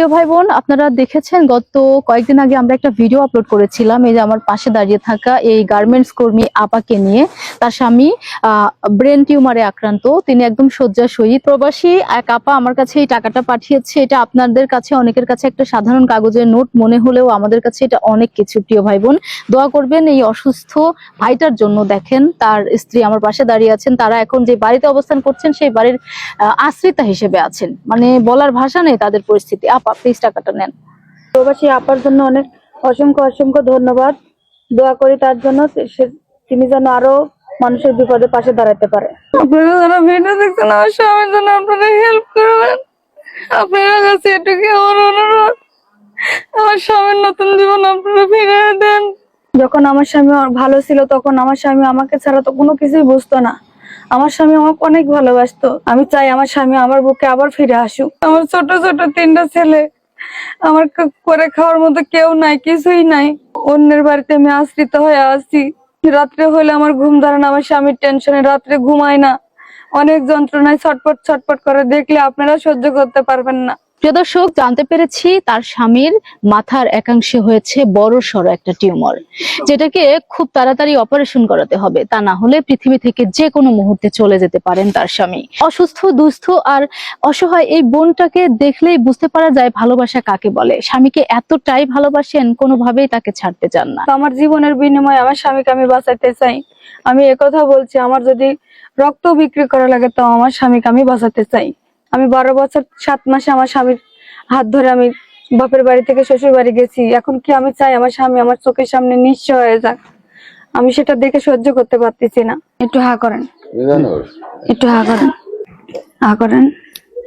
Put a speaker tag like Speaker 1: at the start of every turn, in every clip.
Speaker 1: প্রিয় ভাই বোন, আপনারা দেখেছেন গত কয়েকদিন আগে আমরা একটা ভিডিও আপলোড করেছিলাম। এই যে আমার পাশে দাঁড়িয়ে থাকা এই গার্মেন্টস কর্মী আপাকে নিয়ে। তার স্বামী ব্রেন টিউমারে আক্রান্ত, তিনি একদম শয্যাশয়ী। প্রবাসী এক আপা আমার কাছে এই টাকাটা পাঠিয়েছে। এটা আপনাদের কাছে অনেকের কাছে একটা সাধারণ কাগজের নোট মনে হলেও আমাদের কাছে এটা অনেক কিছু। প্রিয় ভাই বোন, দোয়া করবেন এই অসুস্থ ভাইটার জন্য। দেখেন তার স্ত্রী আমার পাশে দাঁড়িয়ে আছেন, তারা এখন যে বাড়িতে অবস্থান করছেন সেই বাড়ির আশ্রিতা হিসেবে আছেন, মানে বলার ভাষা নেই তাদের পরিস্থিতি। আপা প্লিজ টাকাটা নেন।
Speaker 2: প্রবাসী আপার জন্য অনেক অসংখ্য অসংখ্য ধন্যবাদ। দোয়া করি তার জন্য, তিনি যেন আরো মানুষের বিপদে পাশে দাঁড়াতে পারে।
Speaker 3: আপনারা যারা ভিডিও দেখছেন আমার স্বামীর জন্য আপনারা হেল্প করবেন। আপনারা কাছে এটুকু আমার অনুরোধ, আমার স্বামীর নতুন জীবন আপনারা ফিরিয়ে দেন।
Speaker 2: যখন আমার স্বামী ভালো ছিল তখন আমার স্বামী আমাকে ছাড়া তো কোনো কিছুই বুঝতো না। আমার স্বামী আমাকে অনেক ভালোবাসতো। আমি চাই আমার স্বামী আমার বুকে আবার ফিরে আসুক।
Speaker 3: আমার ছোট ছোট 3টা ছেলে, আমার করে খাওয়ার মতো কেউ নাই, কিছুই নাই। অন্যের বাড়িতে আমি আশ্রিত হয়ে আছি। রাত্রে হলে আমার ঘুম ধরে না, আমার স্বামীর টেনশনে রাত্রে ঘুমায় না, অনেক যন্ত্রণায় ছটপট ছটপট করে। দেখলে আপনারা সহ্য করতে পারবেন না।
Speaker 1: প্রিয় দর্শক, জানতে পেরেছি তার স্বামীর মাথার একাংশে হয়েছে বড় সড় একটা টিউমার, যেটাকে খুব তাড়াতাড়ি অপারেশন করাতে হবে। তা না হলে পৃথিবী থেকে যে কোনো মুহূর্তে চলে যেতে পারেন তার স্বামী। অসুস্থ, দুস্থ আর অসহায় এই বোনটাকে দেখলেই বুঝতে পারা যায় ভালোবাসা কাকে বলে। স্বামীকে এতটাই ভালোবাসেন, কোনোভাবেই তাকে ছাড়তে চান না।
Speaker 2: আমার জীবনের বিনিময়ে আমার স্বামীকে আমি বাঁচাতে চাই। আমি একথা বলছি, আমার যদি রক্ত বিক্রি করা লাগে তো আমার স্বামীকে আমি বাঁচাতে চাই। আমি 12 বছর 7 মাসে আমার স্বামীর হাত ধরে আমি বাপের বাড়ি থেকে শ্বশুর বাড়ি গেছি। এখন কি আমি চাই আমার স্বামী আমার চোখের সামনে নিঃস্ব হয়ে যাক? আমি সেটা দেখে সহ্য করতে পারতেছি না। একটু হা করেন, একটু হা করেন, হা করেন।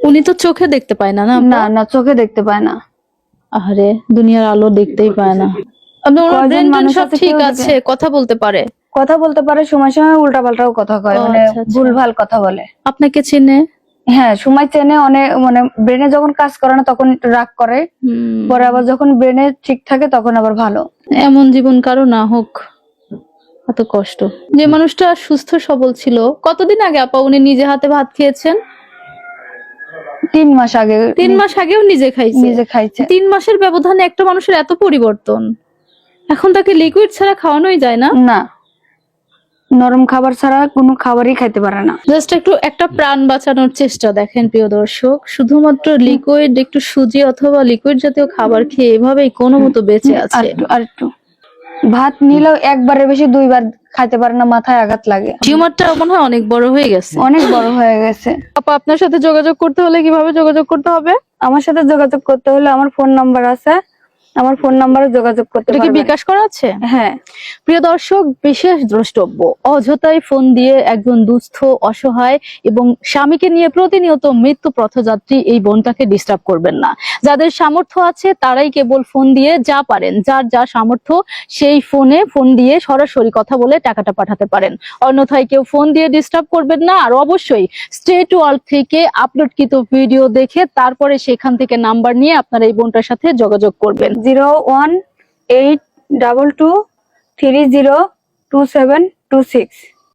Speaker 1: উনি তো চোখে দেখতে পায় না।
Speaker 2: না না, চোখে দেখতে পায় না।
Speaker 1: আরে দুনিয়ার আলো দেখতেই পায় না। আপনার ব্রেন সব ঠিক আছে, কথা বলতে পারে?
Speaker 2: কথা বলতে পারে, সময় সময় উল্টা পাল্টাও কথা কয়, মানে ভুলভাল কথা বলে।
Speaker 1: আপনাকে চিনে?
Speaker 2: হ্যাঁ, সময় চেনে অনেক, মানে ব্রেনে যখন কাজ করে না তখন একটু রাগ করে, পরে আবার যখন ব্রেনে ঠিক থাকে তখন আবার ভালো।
Speaker 1: এমন জীবন কারো না হোক, এত কষ্ট। যে মানুষটা সুস্থ সবল ছিল, কতদিন আগে আপা উনি নিজে হাতে ভাত খেয়েছেন?
Speaker 2: 3 মাস আগে।
Speaker 1: 3 মাস আগেও নিজে খাইছে? 3 মাসের ব্যবধানে একটা মানুষের এত পরিবর্তন। এখন তাকে লিকুইড ছাড়া খাওয়ানোই যায় না?
Speaker 2: না, নরম খাবার ছাড়া কোনো খাবারই খাইতে পারে না।
Speaker 1: জাস্ট একটা প্রাণ বাঁচানোর চেষ্টা। দেখেন প্রিয় দর্শক, শুধুমাত্র লিকুইড, একটু সুজি অথবা লিকুইড জাতীয় খাবার খেয়ে এভাবেই কোনো মতো বেঁচে আছে।
Speaker 2: আর একটু ভাত নিলেও একবারের বেশি 2 বার খাইতে পারে না, মাথায় আঘাত লাগে।
Speaker 1: টিউমারটা মনে হয় অনেক বড় হয়ে গেছে।
Speaker 2: অনেক বড় হয়ে গেছে।
Speaker 1: আপা আপনার সাথে যোগাযোগ করতে হলে কিভাবে যোগাযোগ করতে হবে?
Speaker 2: আমার সাথে যোগাযোগ করতে হলে আমার ফোন নাম্বার আছে, আমার ফোন নাম্বারে যোগাযোগ করতে পারবেন।
Speaker 1: এটা কি বিকাশ করা আছে?
Speaker 2: হ্যাঁ।
Speaker 1: প্রিয় দর্শক, বিশেষ দ্রষ্টব্য, অযথাই ফোন দিয়ে একজন দুস্থ, অসহায় এবং স্বামীকে নিয়ে প্রতিনিয়ত মৃত্যু পথযাত্রী এই বোনটাকে ডিস্টার্ব করবেন না। যাদের সামর্থ্য আছে তারাই কেবল ফোন দিয়ে যা পারেন, যার যা সামর্থ্য সেই ফোন দিয়ে সরাসরি কথা বলে টাকাটা পাঠাতে পারেন। অন্যথায় কেউ ফোন দিয়ে ডিস্টার্ব করবেন না। আর অবশ্যই স্টেট ওয়ার্ল্ড থেকে আপলোডকৃত ভিডিও দেখে তারপরে সেখান থেকে নাম্বার নিয়ে আপনারা এই বোনটার সাথে যোগাযোগ করবেন।
Speaker 2: 0182223022726।